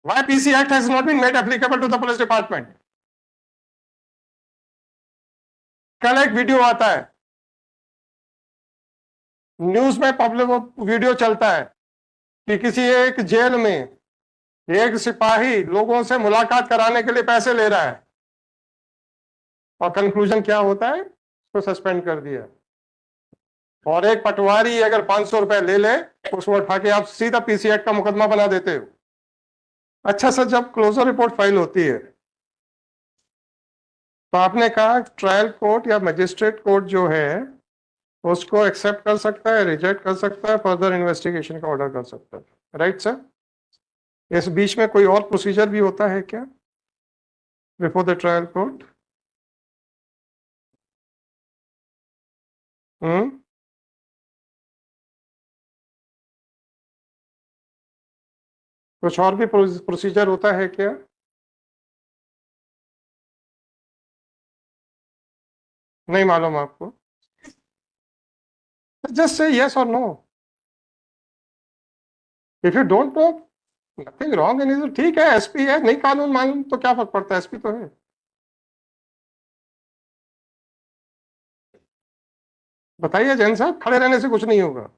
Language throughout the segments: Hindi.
Why PC Act has not been made applicable to the police department? कल एक वीडियो आता है, न्यूज में पब्लिक वीडियो चलता है कि किसी एक जेल में एक सिपाही लोगों से मुलाकात कराने के लिए पैसे ले रहा है, और कंक्लूजन क्या होता है, उसको सस्पेंड कर दिया। और एक पटवारी अगर 500 रुपए ले ले, उसको उठा के आप सीधा पीसी एक्ट का मुकदमा बना देते हो। अच्छा सर, जब क्लोजर रिपोर्ट फाइल होती है तो आपने कहा ट्रायल कोर्ट या मजिस्ट्रेट कोर्ट जो है उसको एक्सेप्ट कर सकता है, रिजेक्ट कर सकता है, फर्दर इन्वेस्टिगेशन का ऑर्डर कर सकता है, राइट सर? इस बीच में कोई और प्रोसीजर भी होता है क्या बिफोर द ट्रायल कोर्ट? कुछ और भी प्रोसीजर होता है क्या? नहीं मालूम आपको? जस्ट से यस और no. If you don't know, nothing wrong in it, ठीक है, एसपी है, नहीं कानून मालूम तो क्या फर्क पड़ता है, एसपी तो है। बताइए जैन साहब, खड़े रहने से कुछ नहीं होगा।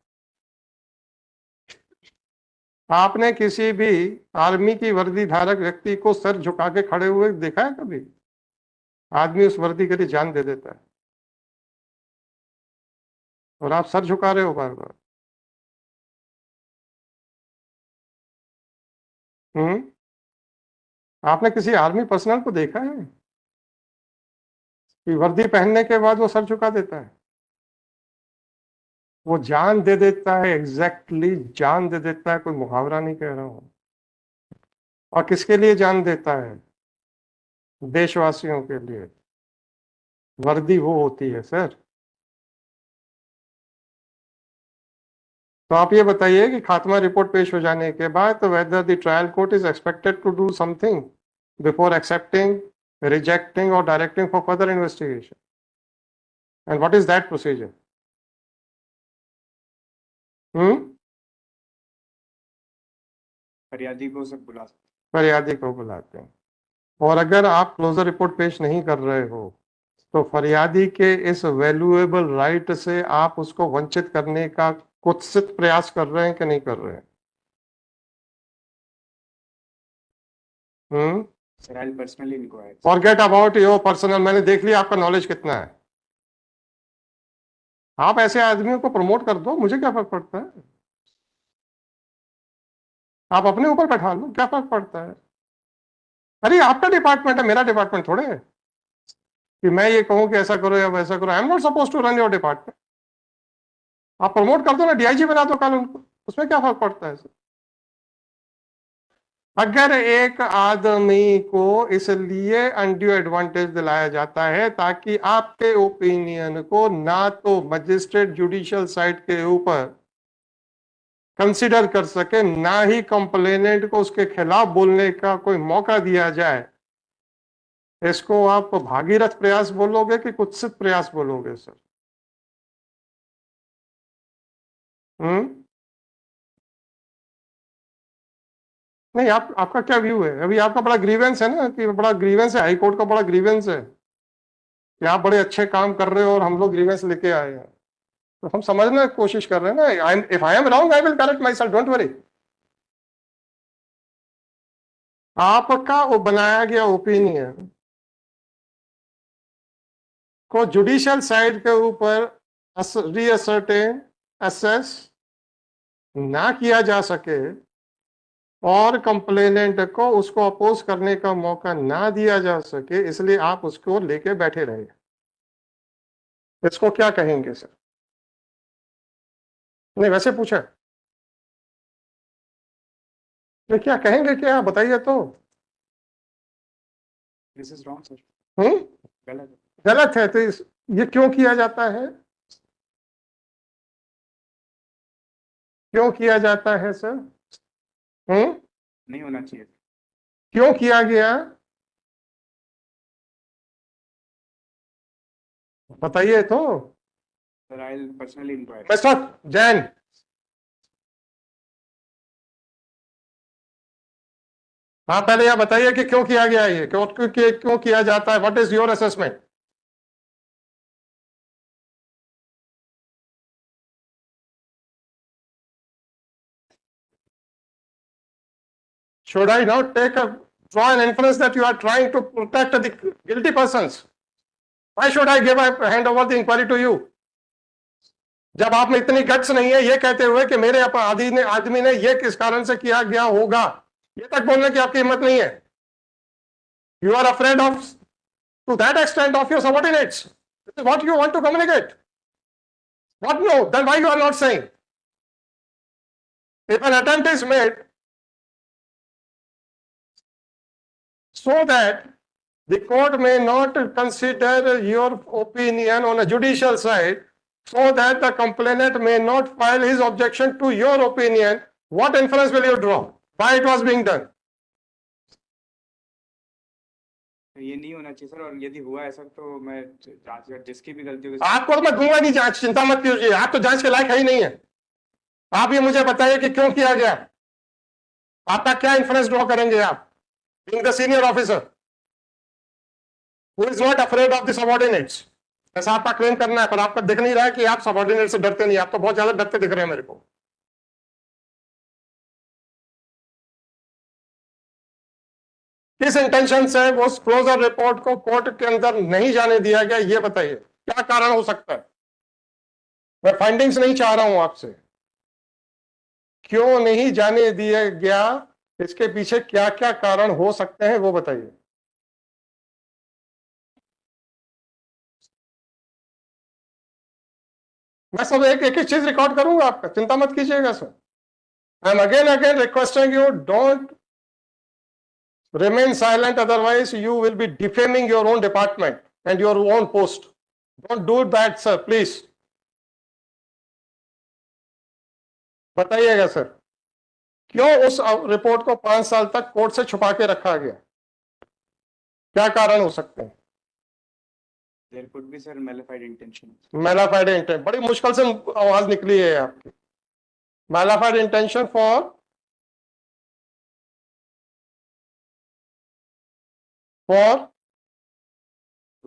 आपने किसी भी आर्मी की वर्दी धारक व्यक्ति को सर झुका के खड़े हुए देखा है कभी? आदमी उस वर्दी के लिए जान दे देता है, और आप सर झुका रहे हो बार बार। हम्म आपने किसी आर्मी पर्सनल को देखा है कि वर्दी पहनने के बाद वो सर झुका देता है? वो जान दे देता है, एग्जैक्टली जान दे देता है, कोई मुहावरा नहीं कह रहा हूं। और किसके लिए जान देता है? देशवासियों के लिए। वर्दी वो होती है सर। तो आप ये बताइए कि खात्मा रिपोर्ट पेश हो जाने के बाद तो whether the trial court is expected to do something before accepting, rejecting और directing for further investigation, and what is that procedure? Hmm फरियादी को सब बुला सकते फरियादी को बुलाते हैं। और अगर आप क्लोजर रिपोर्ट पेश नहीं कर रहे हो तो फरियादी के इस वैल्यूएबल राइट से आप उसको वंचित करने का कुत्सित प्रयास कर रहे हैं कि नहीं कर रहे हैं? Hmm sir. I personally inquire. Forget about your personal, मैंने देख लिया आपका नॉलेज कितना है। आप ऐसे आदमियों को प्रमोट कर दो, मुझे क्या फर्क पड़ता है? आप अपने ऊपर बैठा लो, क्या फर्क पड़ता है? अरे आपका डिपार्टमेंट है, मेरा डिपार्टमेंट थोड़े है कि मैं ये कहूं कि ऐसा करो या वैसा करो। I am not suppose to run your department. आप प्रमोट कर दो ना, डीआईजी बना दो कल उनको, उसमें क्या फर्क पड़ता है? अगर एक आदमी को इसलिए अनड्यू एडवांटेज दिलाया जाता है ताकि आपके ओपिनियन को ना तो मजिस्ट्रेट जुडिशियल साइड के ऊपर कंसिडर कर सके, ना ही कंप्लेनेंट को उसके खिलाफ बोलने का कोई मौका दिया जाए, इसको आप भागीरथ प्रयास बोलोगे कि कुत्सित प्रयास बोलोगे सर? हम्म नहीं, आपका क्या व्यू है? अभी आपका बड़ा ग्रीवेंस है ना, कि बड़ा ग्रीवेंस है, हाई कोर्ट का बड़ा ग्रीवेंस है कि आप बड़े अच्छे काम कर रहे हो और हम लोग ग्रीवेंस लेके आए हैं। तो हम समझने की कोशिश कर रहे हैं ना। If I am wrong I will correct my self, don't worry. आपका वो बनाया गया ओपिनियन को जुडिशियल साइड के ऊपर रीअसर्टेन, असेस ना किया जा सके और कंप्लेनेंट को उसको अपोज करने का मौका ना दिया जा सके, इसलिए आप उसको लेके बैठे रहे। इसको क्या कहेंगे सर? नहीं, वैसे पूछा। ये क्या कहेंगे, क्या बताइए तो। This is wrong sir. Hmm गलत है। गलत है तो ये क्यों किया जाता है? क्यों किया जाता है सर? हम्म नहीं होना चाहिए। क्यों किया गया? बताइए तो। Sir I personally enquire. Mister Jain, हाँ, पहले यह बताइए कि क्यों किया गया है ये, क्यों किया जाता है, what is your assessment? Should I now draw an inference that you are trying to protect the guilty persons? Why should I hand over the inquiry to you? जब आप में इतनी गट्स नहीं है ये कहते हुए कि मेरे आदमी ने ये किस कारण से किया गया होगा, ये तक बोलने की आपकी हिम्मत नहीं है. You are afraid of to that extent of your subordinates. This is what you want to communicate. What? No, then why you are not saying? If an attempt is made so that the court may not consider your opinion on a judicial side, so that the complainant may not file his objection to your opinion, what inference will you draw? Why it was being done? ये नहीं होना चाहिए सर, और यदि हुआ ऐसा तो मैं जांच जिसकी भी गलती होगी आपको तो मैं दूंगा नहीं जांच, चिंता मत कीजिए, आप तो जांच के लायक है ही नहीं है. आप ये मुझे बताइए कि क्यों किया गया, आपका क्या इन्फ्रेंस ड्रॉ करेंगे आप, being the senior officer who is not afraid of the subordinates. ऐसा आपका क्लेम करना है, पर आपका दिख नहीं रहा है कि आप सबॉर्डिनेट से डरते नहीं, आप तो बहुत ज्यादा डरते दिख रहे हैं मेरे को. किस इंटेंशन से वो क्लोजर रिपोर्ट को कोर्ट के अंदर नहीं जाने दिया गया, ये बताइए, क्या कारण हो सकता है? मैं फाइंडिंग्स नहीं चाह रहा हूं आपसे, क्यों नहीं जाने दिया गया, इसके पीछे क्या क्या कारण हो सकते हैं वो बताइए. मैं सब एक एक चीज रिकॉर्ड करूंगा आपका, चिंता मत कीजिएगा sir. I am again requesting you, don't remain silent, otherwise you will be defaming your own department and your own post. Don't do that sir, please. बताइएगा सर, क्यों उस रिपोर्ट को 5 साल तक कोर्ट से छुपा के रखा गया, क्या कारण हो सकते हैं? There could be sir malified intention. Malified intent, बड़ी मुश्किल से आवाज निकली है आपकी. Malified intention for To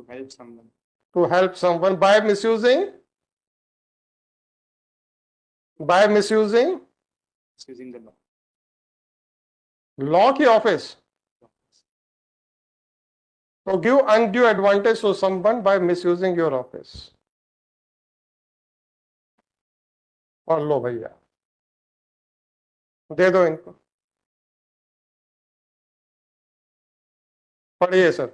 help someone. To help someone by misusing Misusing the law. Law की office. To give undue advantage to someone by misusing your office. और लो भैया, दे दो इनको, पढ़िए सर.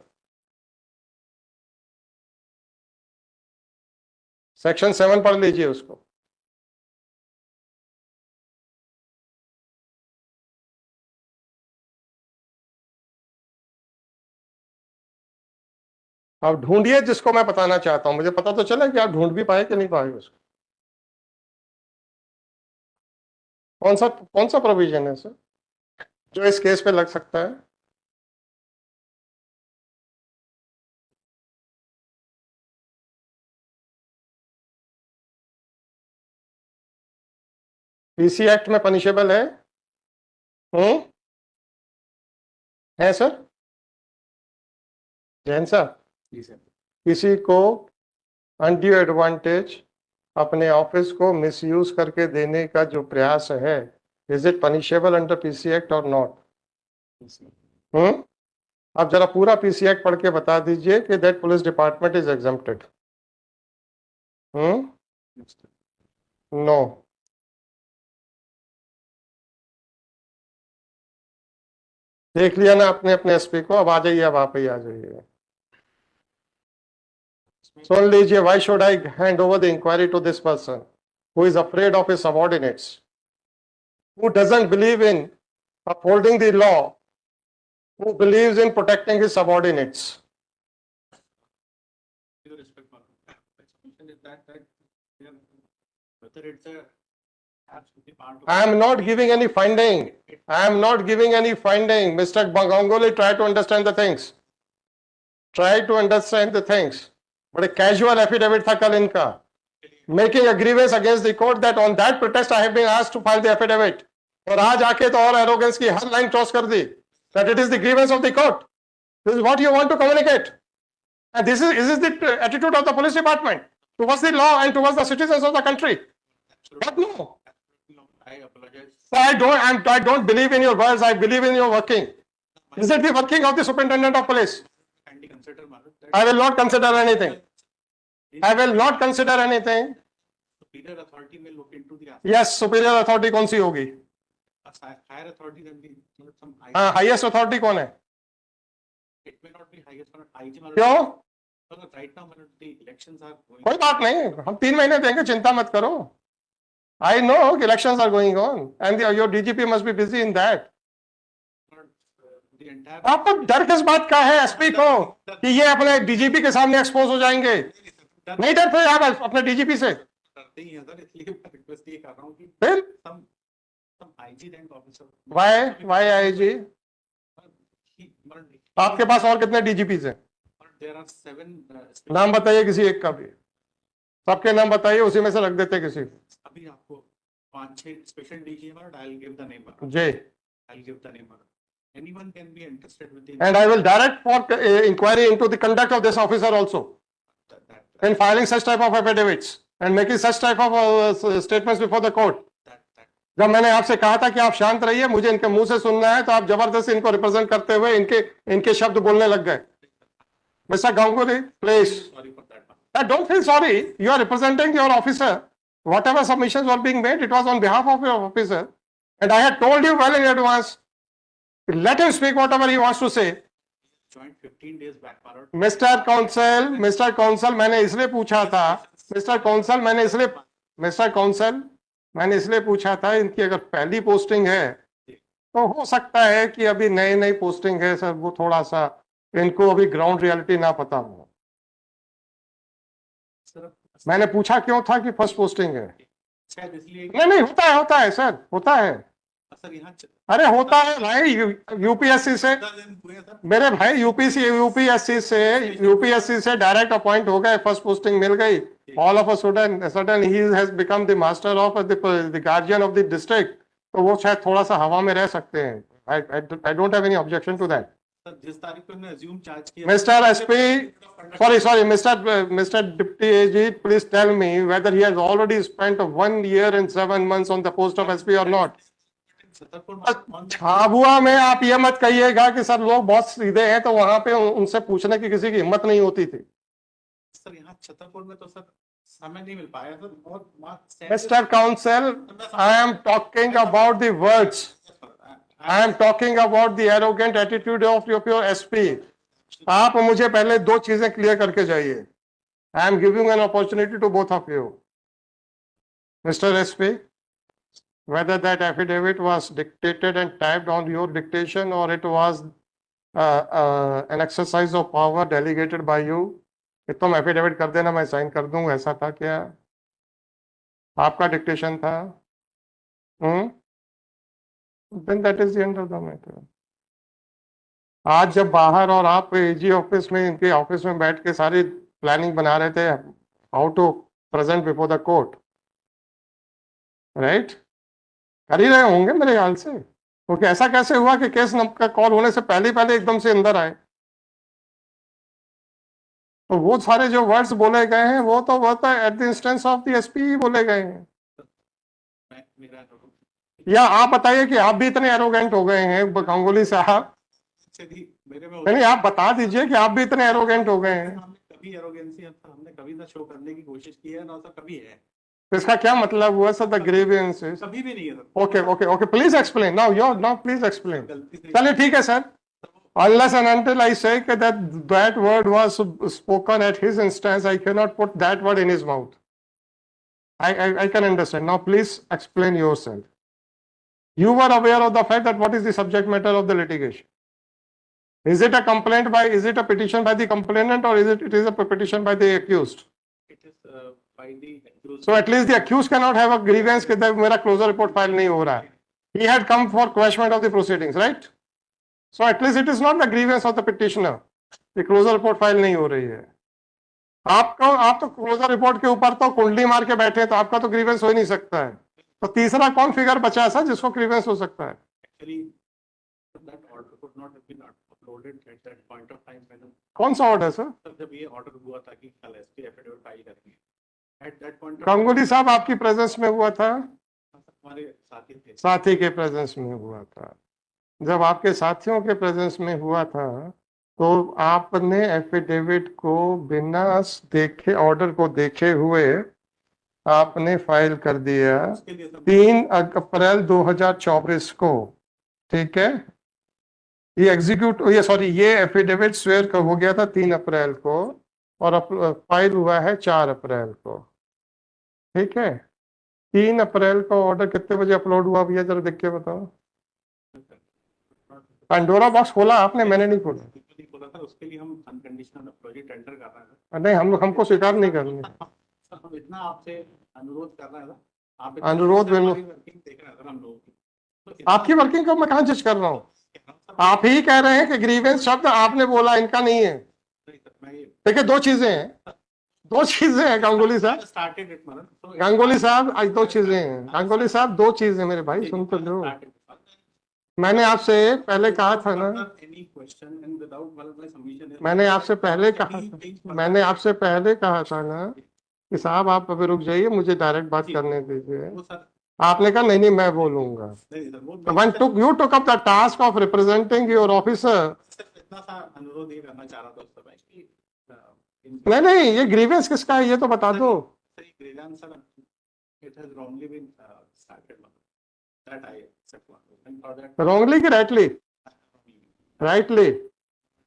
सेक्शन 7 पढ़ लीजिए उसको. आप ढूंढिए जिसको मैं बताना चाहता हूं, मुझे पता तो चला कि आप ढूंढ भी पाए कि नहीं पाए उसको. कौन सा प्रोविजन है सर जो इस केस पे लग सकता है? पीसी एक्ट में पनिशेबल है? है सर? जैन साहब, जी सर. किसी को अनड्यू एडवांटेज अपने ऑफिस को मिसयूज करके देने का जो प्रयास है, is it punishable under PC act और नॉट? आप जरा पूरा पीसी एक्ट पढ़ के बता दीजिए कि that police department is exempted. No. देख लिया ना आपने अपने एसपी को, अब आ जाइए, अब आप ही आ जाइए. सुन लीजिए, why should I hand over the inquiry to this person who is afraid of his subordinates, who doesn't believe in upholding the law, who believes in protecting his subordinates? I am not giving any finding. I am not giving any finding. Mr. Ganguly, try to understand the things. Try to understand the things. बड़े कैजुअल एफिडेविट था कल इनका, making a grievance against the court that on that protest I have been asked to file the affidavit. और आज आके तो और एरोगेंस की हर लाइन क्रॉस कर दी. that it is the grievance of the court. This is what you want to communicate. And this is the attitude of the police department towards the law and towards the citizens of the country. But no, I apologize. I don't believe in your words. I believe in your working. Is it the working of the superintendent of police? Kindly consider, Madam, that I will not consider anything. I will not consider anything. superior authority may look into the aspect. Yes, superior authority कौन सी होगी? Higher authority can be some high. हाँ, highest authority कौन है? It may not be highest, but IG. क्यों? Right now, Madam, the elections are going. कोई बात नहीं, हम 3 महीने देंगे, चिंता मत करो. I know elections are going on and your DGP must be busy in that. The entire. आपको डर किस बात का है एसपी को कि ये अपने डीजीपी के सामने एक्सपोज हो जाएंगे? नहीं डरते आप अपने डीजीपी से? डरते ही हैं सर, इसलिए मैं रिक्वेस्ट ये कर रहा हूँ कि फिर some IG rank officer. why IG? आपके पास और कितने डीजीपी हैं? There are 7. नाम बताइए किसी एक का भी. सबके नाम बताइए, उसी में से रख देते किसी. अभी आपको 5-6 स्पेशल डीजी हैं, but I'll give the name. जी. I'll give the name. Anyone can be interested with the. And I will direct for inquiry into the conduct of this officer also in filing such type of affidavits and making such type of statements before the court. जब मैंने आपसे कहा था कि आप शांत रहिए, मुझे इनके मुंह से सुनना है, तो आप जबरदस्ती इनको रिप्रेजेंट करते हुए इनके शब्द बोलने लग गए. Mr. Ganguly, please. Sorry for that. Don't feel sorry. You are representing your officer. Whatever submissions were being made, it was on behalf of your officer. And I had told you well in advance. Let him speak whatever he wants to say. Joined 15 days back, Parrot. Mr. Counsel, मैंने इसलिए पूछा था. Mr. Counsel, मैंने इसलिए पूछा था, इनकी अगर पहली पोस्टिंग है, तो हो सकता है कि अभी नई पोस्टिंग है सर, वो थोड़ा सा इनको अभी ग्राउंड रियलिटी ना पता हो. मैंने पूछा क्यों था कि फर्स्ट पोस्टिंग है. नहीं होता है सर, होता है. अरे होता है भाई, यूपीएससी से मेरे भाई यूपीएससी से डायरेक्ट अपॉइंट हो गए, फर्स्ट पोस्टिंग मिल गई. All of a sudden he has become the master of the guardian of the district. तो वो शायद थोड़ा सा हवा में रह सकते हैं. I don't have any objection to that. जिस तारीख पे हमने अज्यूम चार्ज किया. Mister SP, sorry, Mr. Deputy AG, please tell me whether he has already spent 1 year and 7 months on the post of SP or not. Jhabua में आप ये मत कहिएगा कि सर लोग बहुत सीधे हैं, तो वहां पे उनसे पूछने की किसी की हिम्मत नहीं होती थी. सर यहाँ छतरपुर में तो सर समय नहीं मिल पाया सर. बहुत Mr. Counsel, I am talking about the words. I am talking about the arrogant attitude of your SP. आप मुझे पहले 2 चीजें क्लियर करके जाइए. I am giving an opportunity to both of you. Mr. SP, whether that affidavit was dictated and typed on your dictation or it was an exercise of power delegated by you, कि तुम एफिडेविट कर देना, मैं साइन कर दूंगा, ऐसा था क्या? आपका डिक्टेशन था? Then that is the end of the matter. आज जब बाहर और आप एजी ऑफिस में, इनके ऑफिस में बैठ के सारी प्लानिंग बना रहे थे how to present before the court, right? कर ही रहे होंगे मेरे ख्याल से. क्योंकि ऐसा कैसे हुआ कि केस का कॉल होने से पहले एकदम से अंदर आए? तो वो सारे जो वर्ड्स बोले गए हैं वो तो at the instance of the SP ही बोले गए हैं. या आप बताइए कि आप भी इतने एरोगेंट हो गए हैं गांगुली साहब? नहीं, आप बता दीजिए कि आप भी इतने एरोगेंट हो गए हैं. कभी एरोगेंसी हमने कभी ना शो करने की कोशिश की है ना, तो कभी है. तो इसका क्या मतलब हुआ सर? द ग्रीवेंसेस कभी भी नहीं है. Okay, please explain now please explain. चलिए ठीक है sir. Unless and until I say that word was spoken at his instance, I cannot put that word in his mouth. I can understand. Now please explain yourself. You were aware of the fact that what is the subject matter of the litigation? Is it a petition by the complainant, or it is a petition by the accused? It is by the accused. So at least the accused cannot have a grievance कि मेरा closure report file नहीं हो रहा है. He had come for quashment of the proceedings, right? So at least it is not the grievance of the petitioner. The closure report file नहीं हो रही है. आप तो क्लोजर रिपोर्ट के ऊपर तो कुंडली मार के बैठे, तो आपका तो ग्रीवेंस हो ही नहीं सकता है. तो तीसरा कौन फिगर बचा है सर जिसको ग्रीवेंस हो सकता है? Actually, that order could would not have been uploaded at that point of time when कौन सा ऑर्डर सर? तब जब ये ऑर्डर हुआ था कि कल एसपी एफिडेविट फाइल करेंगे, at that point of Ganguly साहब आपकी प्रेजेंस में हुआ था? हमारे साथी थे, साथी के प्रेजेंस में हुआ था। जब आपके साथियों के प्रेजेंस में हुआ था तो आपने एफिडेविट को बिना देखे, ऑर्डर को देखे हुए आपने फाइल कर दिया उसके लिए सब 3 अप्रैल 2024 को, ठीक है? ये ये एफिडेविट स्वेयर हो गया था 3 अप्रैल को और फाइल हुआ है 4 अप्रैल को, ठीक है? 3 अप्रैल को ऑर्डर कितने बजे अपलोड हुआ भैया, जरा देख के बताओ। पंडोरा बॉक्स खोला आपने? मैंने नहीं खोला। नहीं बोला था, उसके लिए हम अनकंडीशनल अपॉलॉजी टेंडर कर रहे हैं। नहीं, हम लोग, हमको स्वीकार नहीं करनी। सर हम इतना आपसे अनुरोध कर रहे हैं, आप अनुरोध में वर्किंग देख रहे हैं सर हम लोगों की, तो इतना- आपकी वर्किंग को मैं कहाँ जज कर रहा हूँ? आप ही कह रहे हैं कि ग्रीवेंस शब्द आपने बोला, इनका नहीं है। नहीं सर, मैं ये देखिए दो चीजें हैं गांगुली साहब। started it, मतलब, so गांगुली साहब आज दो चीजें हैं। गांगुली साहब दो चीजें, मेरे भाई सुन तो लो। started it. मैंने आपसे पहले कहा था ना, Any question and without my submission is- मैंने आपसे पहले कहा था ना कि साहब आप अभी रुक जाइए, मुझे डायरेक्ट बात करने दीजिए। वो सर आपने कहा नहीं मैं बोलूंगा। नहीं सर, वो You took up the task of representing your officer. सिर्फ इतना सा अनुरोध ही करना चाह रहा था उस समय कि नहीं, ये ग्रीवेंस किसका है ये तो बता दो। grievance sir, it has wrongly been started, that I accept one, and for that Wrongly कि rightly? Rightly.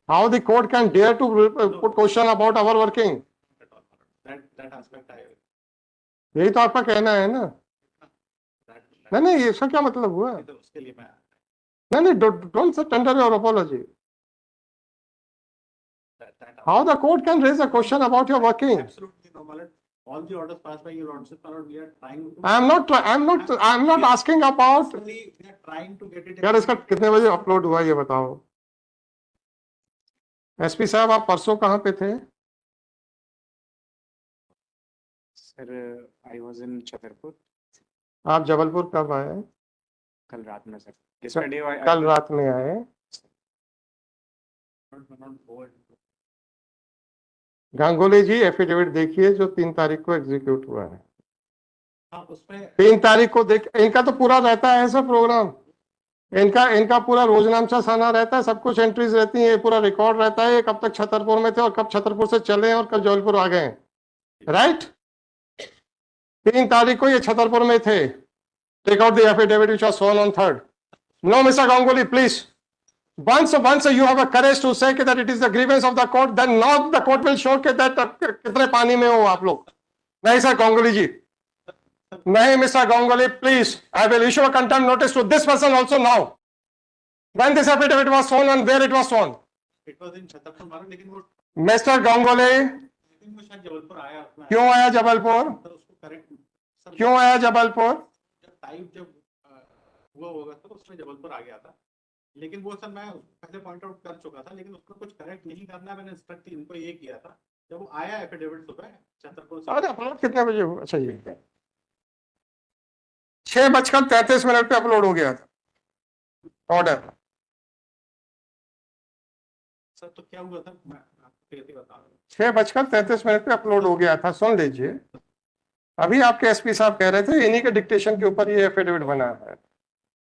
How the court can dare to put question about our working? that aspect I यही तो आपका कहना है ना? that नहीं, इसका क्या मतलब हुआ? तो उसके लिए मैं नहीं, don't tender your apology. that How the court can raise a question about your working? absolutely no, my lord. All the orders passed by your lordship, my lord, we are trying to I'm not asking about. we are trying to get it यार इसका कितने बजे अपलोड हुआ ये बताओ। एसपी साहब आप परसों कहाँ पे थे? Sir I was in Chhatarpur. आप जबलपुर कब आए? कल रात में सर। Yesterday कल रात में आए। not go and Ganguly ji affidavit देखिए जो 3 तारीख को एग्जीक्यूट हुआ है। हाँ उसमें 3 तारीख को देख, इनका तो पूरा रहता है ऐसा प्रोग्राम, इनका पूरा रोजनामचा साना रहता है, सब कुछ एंट्रीज रहती हैं, पूरा रिकॉर्ड रहता है कब तक छतरपुर में थे और कब छतरपुर से चले और कब जबलपुर आ गए, राइट? 3 तारीख को ये छतरपुर में थे। Take out the affidavit which was sworn on 3rd। No mister Ganguly please, once you have a courage to say that it is the grievance of the court, then now the court will show that कितने पानी में हो आप लोग। नहीं सर गांगुली जी, नहीं mister Ganguly please, I will issue a contempt notice to this person also now. When this affidavit was shown and where it was shown? it was in Chhatarpur मारो, लेकिन वो मिस्टर गांगुली शायद जबलपुर आया अपना, क्यों आया जबलपुर? तो उसको करेक्ट सर क्यों आया जबलपुर? जब टाइप जब हुआ होगा तो उसमें जबलपुर आ गया था, लेकिन वो सर मैं पहले पॉइंट आउट कर चुका था, लेकिन उसको कुछ करेक्ट नहीं करना, मैंने इंस्ट्रक्ट इनको ये किया था। जब वो आया एफिडेविट सुबह छतरपुर से, अरे अपलोड कितने बजे हुआ? अच्छा ये 6:33 पे अपलोड हो गया था ऑर्डर। सर तो क्या हुआ था मैं आपको फिर भी बता रहा हूँ। 6:33 पे अपलोड हो गया था, सुन लीजिए। अभी आपके एसपी साहब कह रहे थे इन्हीं के डिक्टेशन के ऊपर ये एफिडेविट बना है,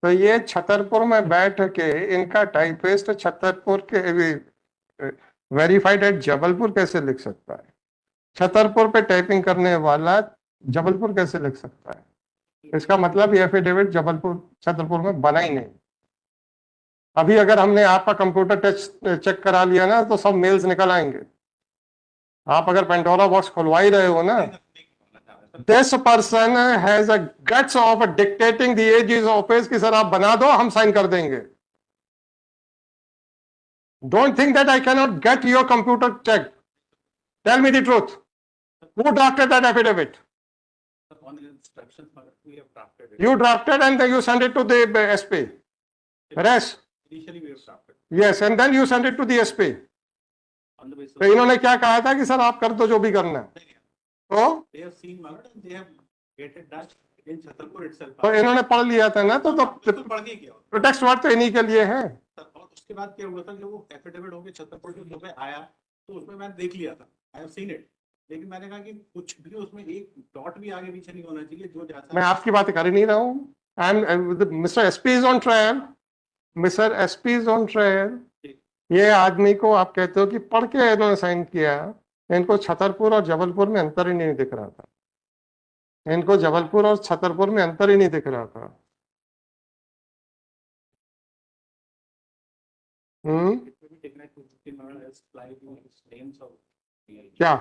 तो ये छतरपुर में बैठ के इनका टाइपिस्ट छतरपुर के वेरीफाइड एट जबलपुर कैसे लिख सकता है? छतरपुर पे टाइपिंग करने वाला जबलपुर कैसे लिख सकता है? इसका मतलब ये एफिडेविट छतरपुर में बना ही नहीं। अभी अगर हमने आपका कंप्यूटर टच चेक करा लिया ना तो सब मेल्स निकल आएंगे। आप अगर पेंडोरा बॉक्स खुलवा ही रहे हो ना, This person has a guts of dictating the AG's office कि सर आप बना दो हम साइन कर देंगे। Don't think that I cannot get your computer checked. Tell me the truth. Who drafted that affidavit? On the instructions we have drafted it. You drafted and then you send it to the SP. Rest. Initially we have drafted Yes, and then you send it to the SP. on the basis तो इन्होंने क्या कहा था कि सर आप कर दो जो भी करना है। तो they have seen my lord and they have get it done in Chhatarpur itself। इन्होंने पढ़ लिया था ना, तो बिल्कुल पढ़ के किया प्रोटेक्स्ट वर्ड तो इन्हीं के लिए है। सर, और उसके बाद क्या हुआ था, जब वो एफिडेविट होकर छतरपुर के सुबह आया तो उसमें मैंने देख लिया था, आई हैव सीन इट, लेकिन मैंने कहा कि कुछ भी उसमें एक डॉट भी आगे पीछे नहीं होना चाहिए, जो जैसा मैं आपकी बात कर ही नहीं रहा हूँ। Mister SP is on trial, mister SP is on trial. ये आदमी को आप कहते हो कि पढ़ के इन्होंने साइन किया, इनको छतरपुर और जबलपुर में अंतर ही नहीं दिख रहा था, इनको जबलपुर और छतरपुर में अंतर ही नहीं दिख रहा था। क्या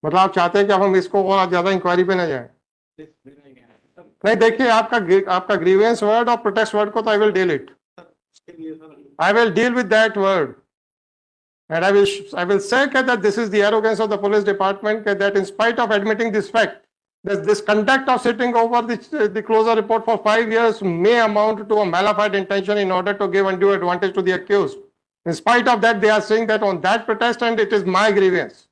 मतलब आप चाहते हैं कि अब हम इसको और ज्यादा इंक्वायरी पे ना जाए? नहीं, देखिए आपका ग्रीवेंस वर्ड और प्रोटेस्ट वर्ड को तो I will deal it, I will deal with that word, and I will say that this is the arrogance of the police department, that in spite of admitting this fact, that this conduct of sitting over the closer report for 5 years may amount to a malafide intention in order to give undue advantage to the accused. In spite of that, they are saying that on that protest, and it is my grievance.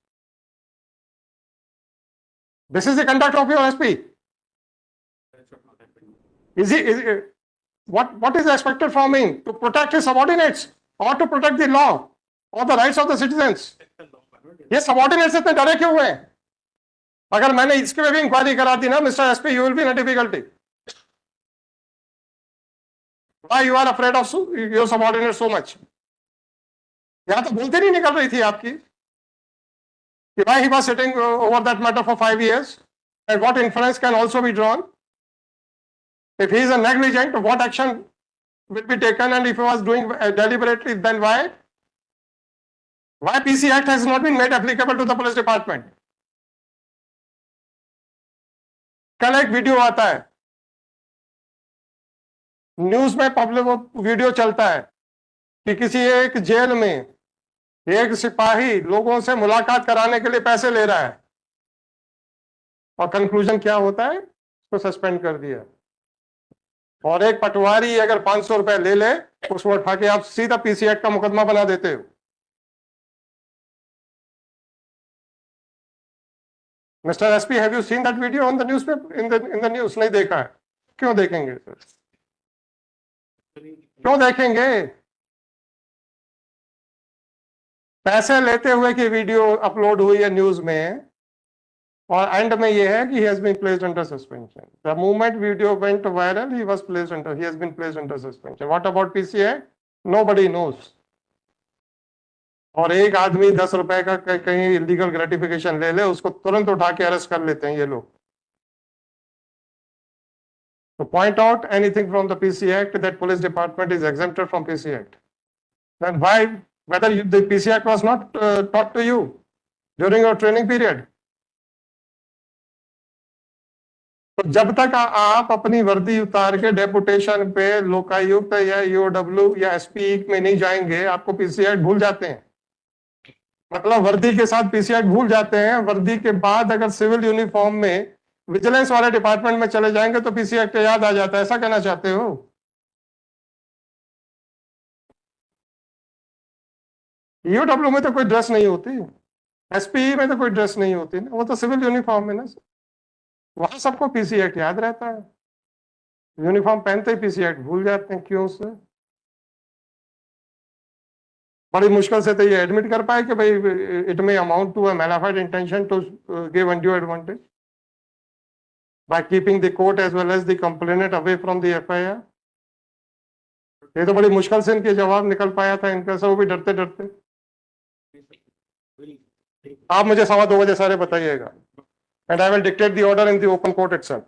This is the conduct of your SP. What is expected from him? To protect his subordinates or to protect the law or the rights of the citizens? ये subordinates से इतने डरे क्यों हुए? अगर मैंने इसके में भी इंक्वायरी करा दी ना, mister SP, you will be in a difficulty. Why you are afraid of your subordinates so much? यहाँ तो बोलते नहीं निकल रही थी आपकी कि why he was sitting over that matter for 5 years, and what inference can also be drawn. If he is a negligent, what action will be taken, and if he was doing deliberately, then why? Why PC Act has not been made applicable to the police department? कल एक वीडियो आता है, न्यूज में पब्लिक वीडियो चलता है कि किसी एक जेल में एक सिपाही लोगों से मुलाकात कराने के लिए पैसे ले रहा है, और कंक्लूजन क्या होता है? उसको सस्पेंड कर दिया। और एक पटवारी अगर 500 रुपए ले ले, उसको उठा के आप सीधा पीसी एक्ट का मुकदमा बना देते हो। Mister SP, have you seen that video on the news paper, in the news? नहीं देखा है? क्यों देखेंगे सर? क्यों देखेंगे? पैसे लेते हुए की वीडियो अपलोड हुई है न्यूज में, और एंड में ये है कि he has been placed under suspension. The moment video went viral, he has been placed under suspension. What about PCI? Nobody knows. और एक आदमी 10 रुपए का कहीं इलीगल ग्रेटिफिकेशन ले ले, उसको तुरंत उठा के अरेस्ट कर लेते हैं ये लोग। To point out anything from the PC Act that police department is exempted from PC Act. Then why, whether the PC Act was not taught to you during your training period? तो जब तक आप अपनी वर्दी उतार के डेपुटेशन पे लोकायुक्त या ईओडब्ल्यू या एसपी में नहीं जाएंगे, आपको पीसी एक्ट भूल जाते हैं। मतलब वर्दी के साथ पीसी एक्ट भूल जाते हैं, वर्दी के बाद अगर सिविल यूनिफॉर्म में विजिलेंस वाले डिपार्टमेंट में चले जाएंगे तो पीसी एक्ट याद आ जाता है। ऐसा कहना चाहते हो? ईओडब्ल्यू में तो कोई ड्रेस नहीं होती, एसपी में तो कोई ड्रेस नहीं होती ना, वो तो सिविल यूनिफॉर्म है ना। वहां सबको पीसी एक्ट याद रहता है, यूनिफॉर्म पहनते ही पीसी एक्ट भूल जाते हैं। क्यों से? बड़ी मुश्किल से तो ये एडमिट कर पाए कि भाई it may amount to a malafide intention to give undue advantage by keeping the court as well as the complainant away from the FIR. ये तो बड़ी मुश्किल से इनके जवाब निकल पाया था इनका, सब भी डरते डरते। आप मुझे 2:15 बजे सारे बताइएगा, and I will dictate the order in the open court itself.